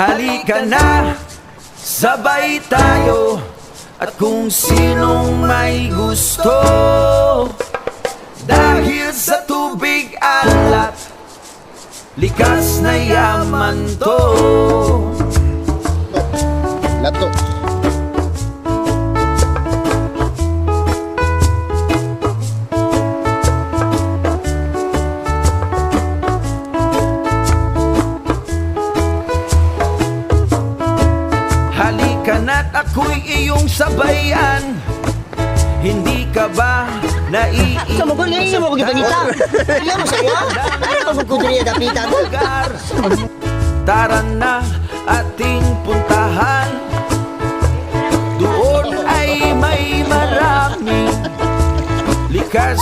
Halika na, sabay tayo. At kung sinong may gusto, dahil sa tubig alat, likas na yaman to. Lato. Halika na't ako'y iyong sabayan. Hindi ka ba naiinis? Sa mga ganyan mo kung ipangita. Alam mo sa'yo? Ano pa kung diriya dapitan? Tara na ating puntahan. Doon ay may maraming likas